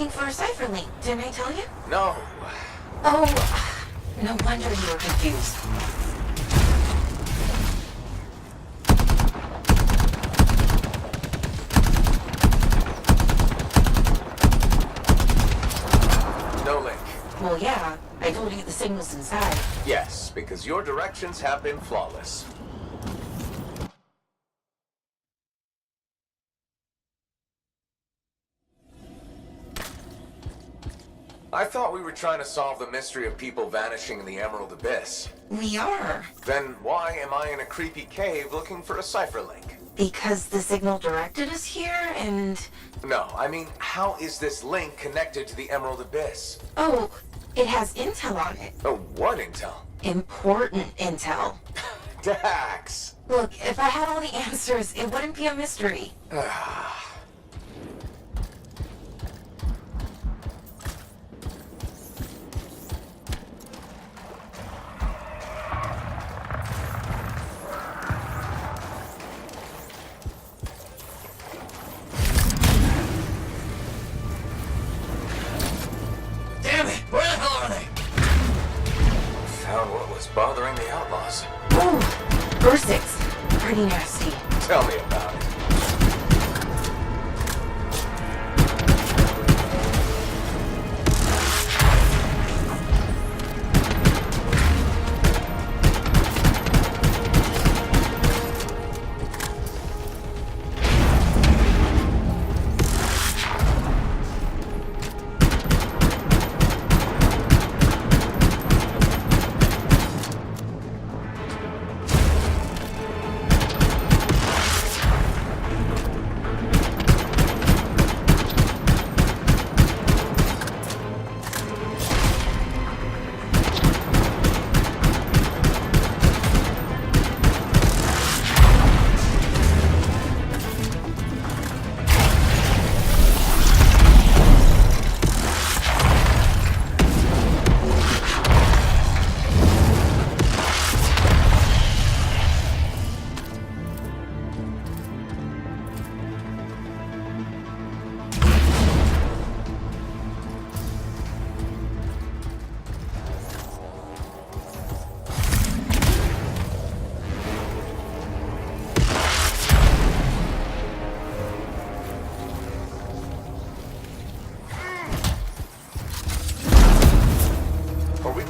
looking for a cipher link, didn't I tell you? No. Oh, no wonder you were confused. No link. Well, yeah, I told you the signal's inside. Yes, because your directions have been flawless. I thought we were trying to solve the mystery of people vanishing in the Emerald Abyss. We are. Then why am I in a creepy cave looking for a cipher link? Because the signal directed us here, and... No, I mean, how is this link connected to the Emerald Abyss? Oh, it has intel on it. Oh, what intel? Important intel. Dax! Look, if I had all the answers, it wouldn't be a mystery. Damn it! Where the hell are they? Found what was bothering the outlaws. Ooh, Ursix. Pretty nasty. Tell me about it.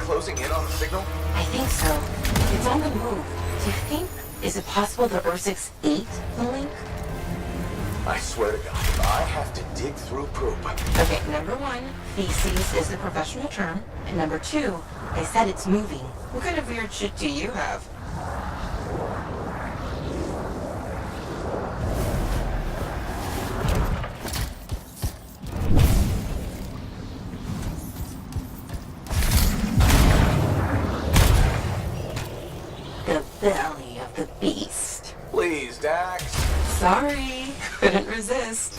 Closing in on the signal? I think so. It's on the move. Do you think... Is it possible the Ursix ate the link? I swear to God, if I have to dig through poop. Okay, number one, feces is the professional term. And number two, they said it's moving. What kind of weird shit do you have? The belly of the beast. Please, Dax. Sorry, couldn't resist.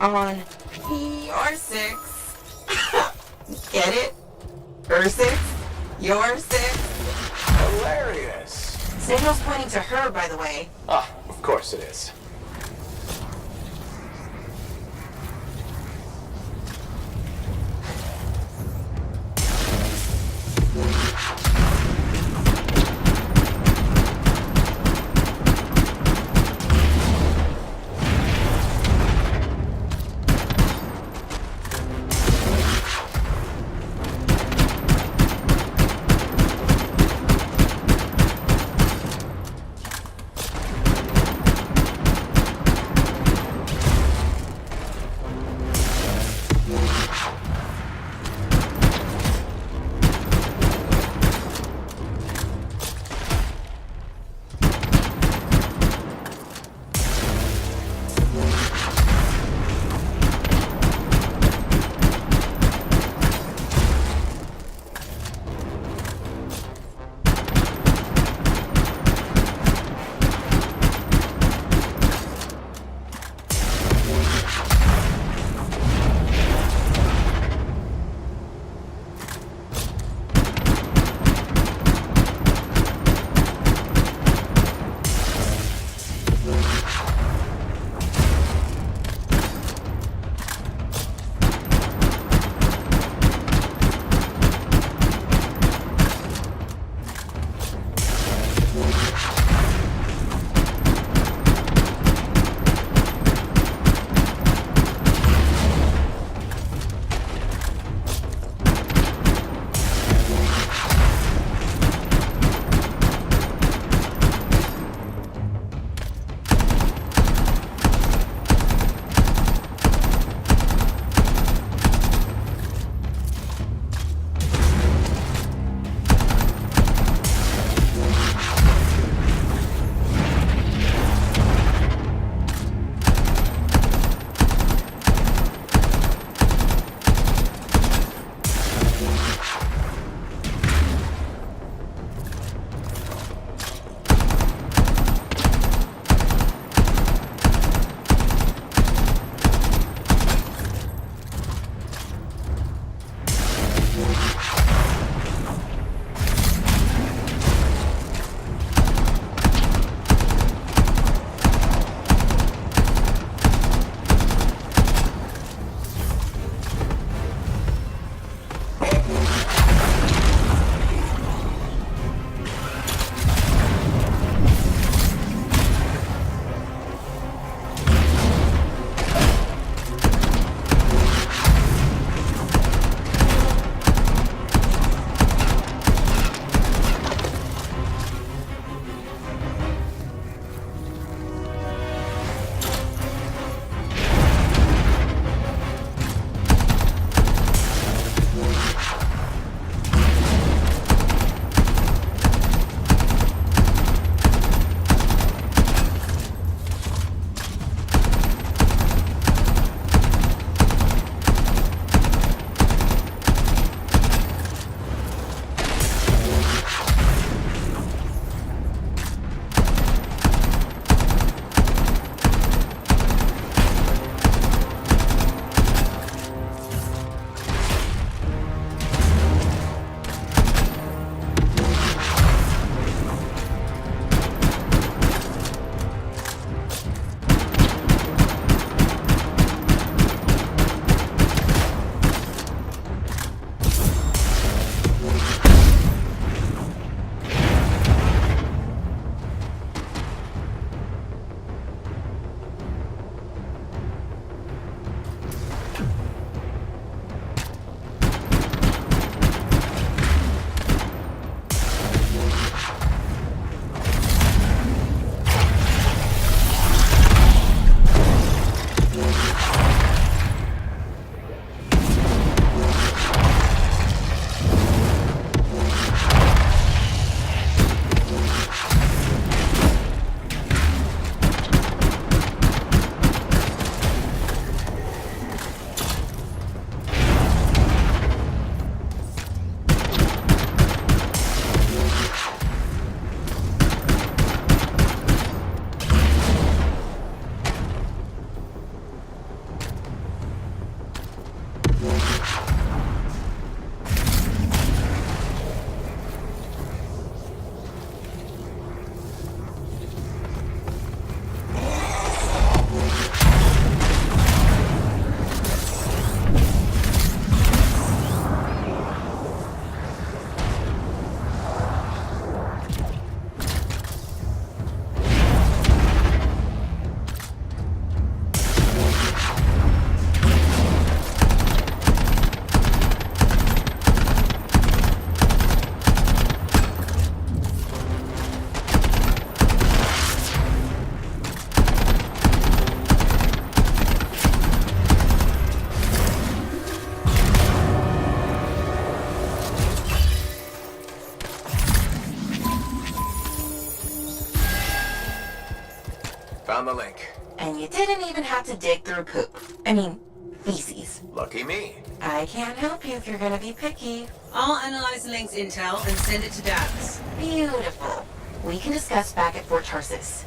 on your 6. Get it? Her 6? Your 6? Hilarious. Signal's pointing to her, by the way. Ah, of course it is. Found the link. And you didn't even have to dig through poop. I mean, feces. Lucky me. I can't help you if you're gonna be picky. I'll analyze the link's intel and send it to Dax. Beautiful. We can discuss back at Fort Tarsis.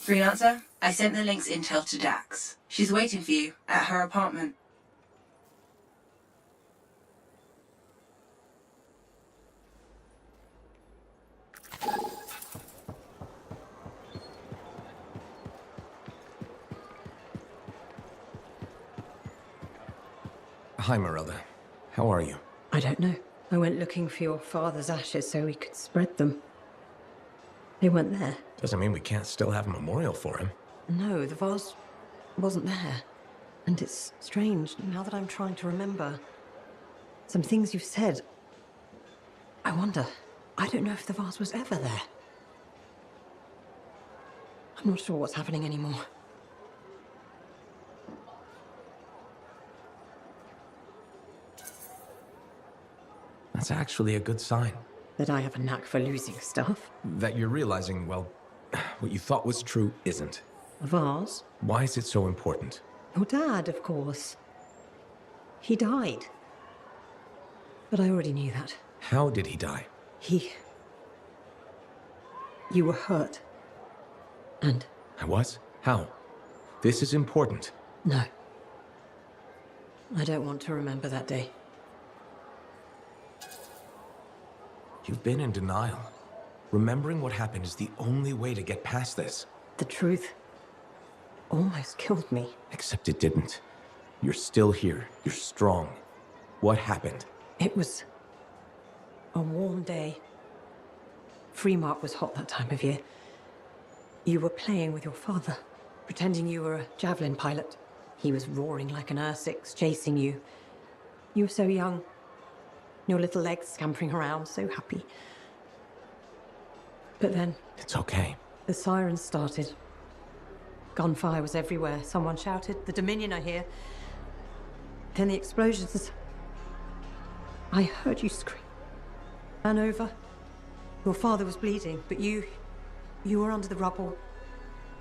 Freelancer, I sent the link's intel to Dax. She's waiting for you at her apartment. Hi, Marilla. How are you? I don't know. I went looking for your father's ashes so we could spread them. They weren't there. Doesn't mean we can't still have a memorial for him. No, the vase wasn't there. And it's strange, now that I'm trying to remember some things you've said. I wonder, I don't know if the vase was ever there. I'm not sure what's happening anymore. That's actually a good sign. That I have a knack for losing stuff. That you're realizing, well, what you thought was true isn't. A vase? Why is it so important? Your dad, of course. He died. But I already knew that. How did he die? You were hurt. And? I was? How? This is important. No. I don't want to remember that day. You've been in denial. Remembering what happened is the only way to get past this. The truth almost killed me. Except it didn't. You're still here. You're strong. What happened? It was a warm day. Fremont was hot that time of year. You were playing with your father, pretending you were a javelin pilot. He was roaring like an Ursix, chasing you. You were so young. Your little legs scampering around, so happy. But then... It's okay. The sirens started. Gunfire was everywhere. Someone shouted, "The Dominion are here." Then the explosions. I heard you scream. Ran over. Your father was bleeding, but you were under the rubble.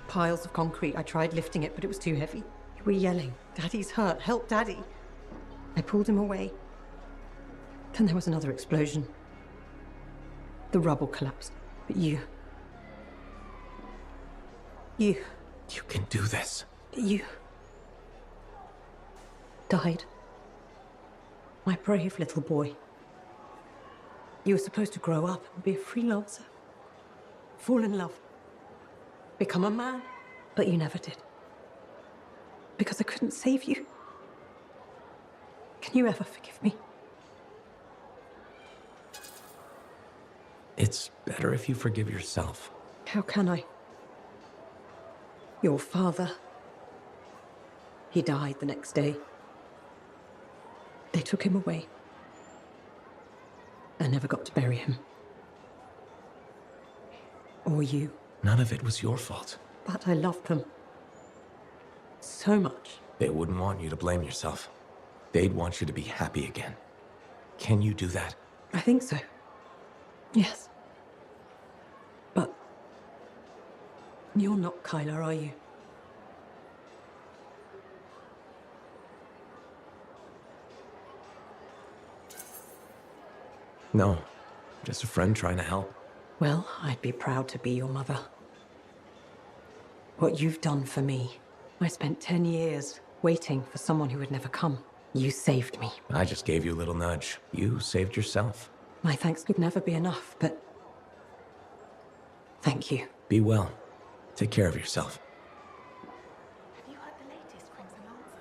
Piles of concrete. I tried lifting it, but it was too heavy. You were yelling, "Daddy's hurt, help Daddy." I pulled him away. Then there was another explosion. The rubble collapsed, but you can do this. You died. My brave little boy. You were supposed to grow up and be a freelancer. Fall in love. Become a man. But you never did. Because I couldn't save you. Can you ever forgive me? It's better if you forgive yourself. How can I? Your father. He died the next day. They took him away. I never got to bury him. Or you. None of it was your fault. But I loved them. So much. They wouldn't want you to blame yourself. They'd want you to be happy again. Can you do that? I think so. Yes. But you're not Kyla, are you? No. Just a friend trying to help. Well, I'd be proud to be your mother. What you've done for me. I spent 10 years waiting for someone who would never come. You saved me. I just gave you a little nudge. You saved yourself. My thanks could never be enough, but... Thank you. Be well. Take care of yourself. Have you heard the latest Crimson Lancer?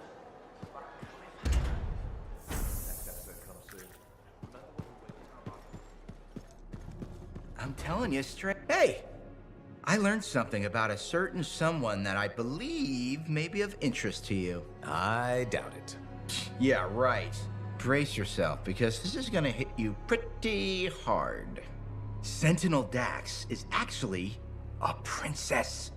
I'm telling you straight. Hey! I learned something about a certain someone that I believe may be of interest to you. I doubt it. Yeah, right. Brace yourself, because this is gonna hit you pretty hard. Sentinel Dax is actually a princess.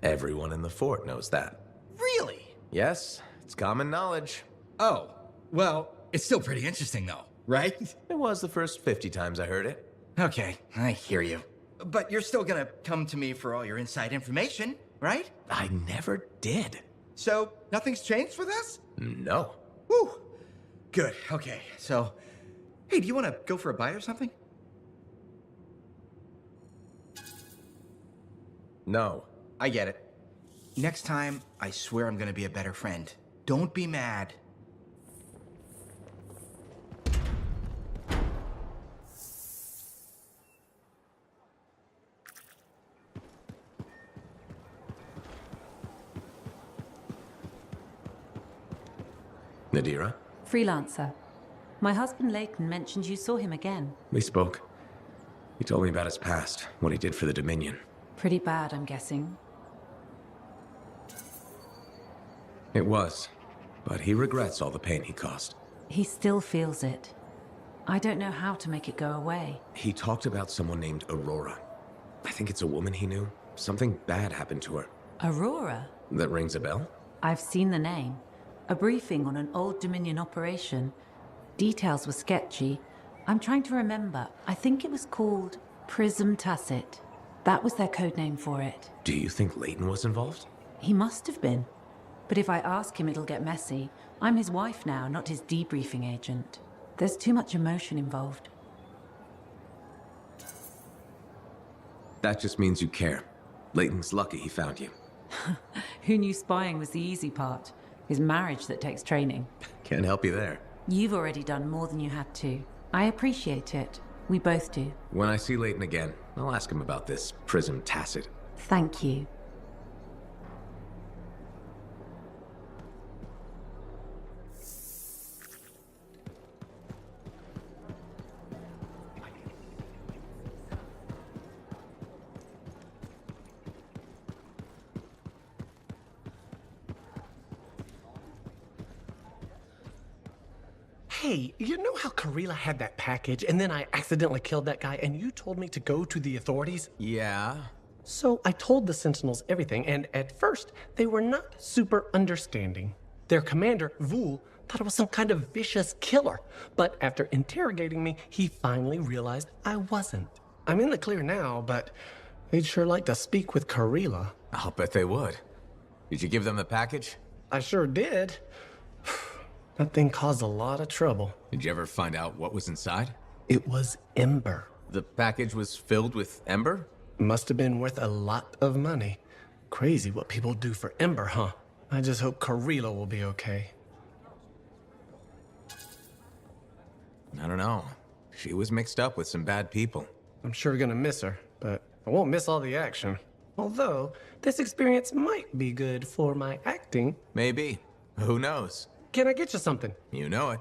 Everyone in the fort knows that. Really? Yes, it's common knowledge. Oh, well, it's still pretty interesting though, right? It was the first 50 times I heard it. Okay, I hear you. But you're still gonna come to me for all your inside information, right? I never did. So, nothing's changed with us? No. Whew. Good, okay, so... Hey, do you want to go for a bite or something? No. I get it. Next time, I swear I'm gonna be a better friend. Don't be mad. Nadira? Freelancer. My husband Leighton mentioned you saw him again. We spoke. He told me about his past, what he did for the Dominion. Pretty bad, I'm guessing. It was, but he regrets all the pain he caused. He still feels it. I don't know how to make it go away. He talked about someone named Aurora. I think it's a woman he knew. Something bad happened to her. Aurora? That rings a bell? I've seen the name. A briefing on an old Dominion operation. Details were sketchy. I'm trying to remember. I think it was called Prism Tacit. That was their code name for it. Do you think Leighton was involved? He must have been. But if I ask him, it'll get messy. I'm his wife now, not his debriefing agent. There's too much emotion involved. That just means you care. Leighton's lucky he found you. Who knew spying was the easy part? His marriage that takes training. Can't help you there. You've already done more than you had to. I appreciate it. We both do. When I see Leighton again, I'll ask him about this Prism Tacit. Thank you. Hey, you know how Karila had that package and then I accidentally killed that guy and you told me to go to the authorities? Yeah? So I told the Sentinels everything, and at first, they were not super understanding. Their commander, Vul, thought it was some kind of vicious killer, but after interrogating me, he finally realized I wasn't. I'm in the clear now, but they'd sure like to speak with Karila. I'll bet they would. Did you give them the package? I sure did. That thing caused a lot of trouble. Did you ever find out what was inside? It was Ember. The package was filled with Ember? Must have been worth a lot of money. Crazy what people do for Ember, huh? I just hope Karila will be okay. I don't know. She was mixed up with some bad people. I'm sure gonna miss her, but I won't miss all the action. Although, this experience might be good for my acting. Maybe. Who knows? Can I get you something? You know it.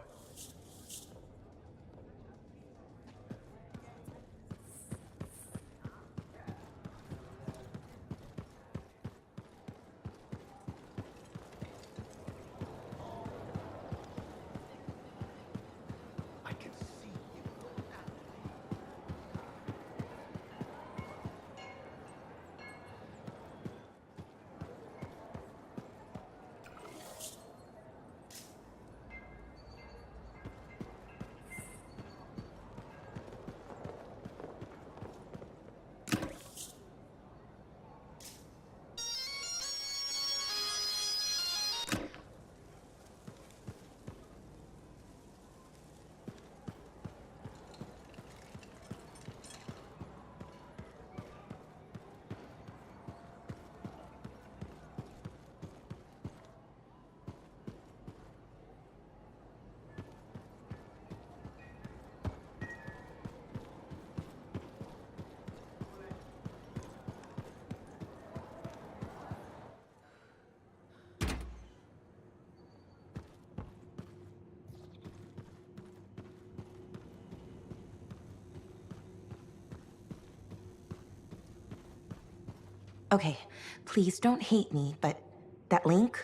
Okay, please don't hate me, but that link,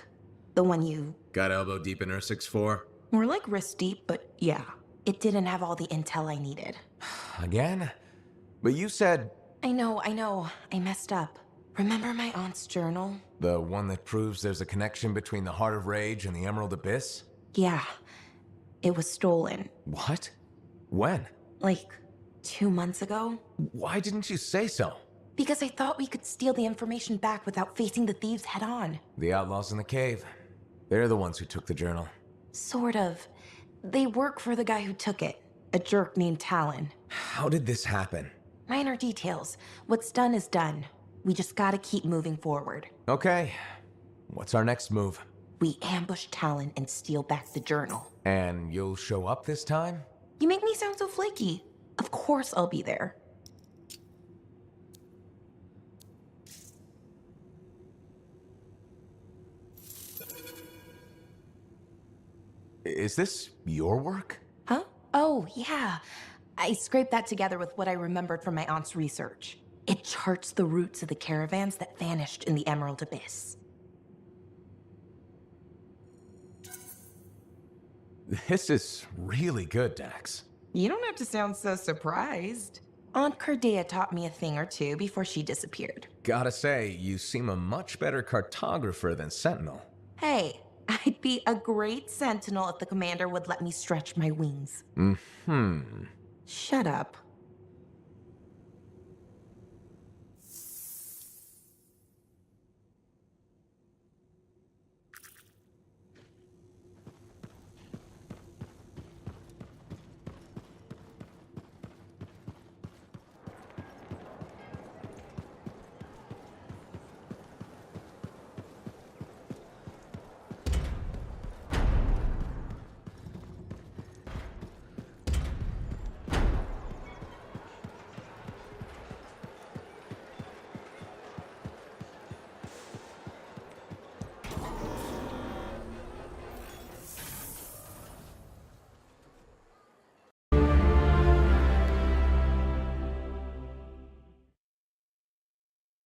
the one you... Got elbow deep in R64? More like wrist deep, but yeah. It didn't have all the intel I needed. Again? But you said... I know. I messed up. Remember my aunt's journal? The one that proves there's a connection between the Heart of Rage and the Emerald Abyss? Yeah. It was stolen. What? When? Like, 2 months ago? Why didn't you say so? Because I thought we could steal the information back without facing the thieves head on. The outlaws in the cave. They're the ones who took the journal. Sort of. They work for the guy who took it. A jerk named Talon. How did this happen? Minor details. What's done is done. We just gotta keep moving forward. Okay. What's our next move? We ambush Talon and steal back the journal. And you'll show up this time? You make me sound so flaky. Of course I'll be there. Is this your work? Huh? Oh, yeah. I scraped that together with what I remembered from my aunt's research. It charts the routes of the caravans that vanished in the Emerald Abyss. This is really good, Dax. You don't have to sound so surprised. Aunt Cordea taught me a thing or two before she disappeared. Gotta say, you seem a much better cartographer than Sentinel. Hey, I'd be a great sentinel if the commander would let me stretch my wings. Mm-hmm. Shut up.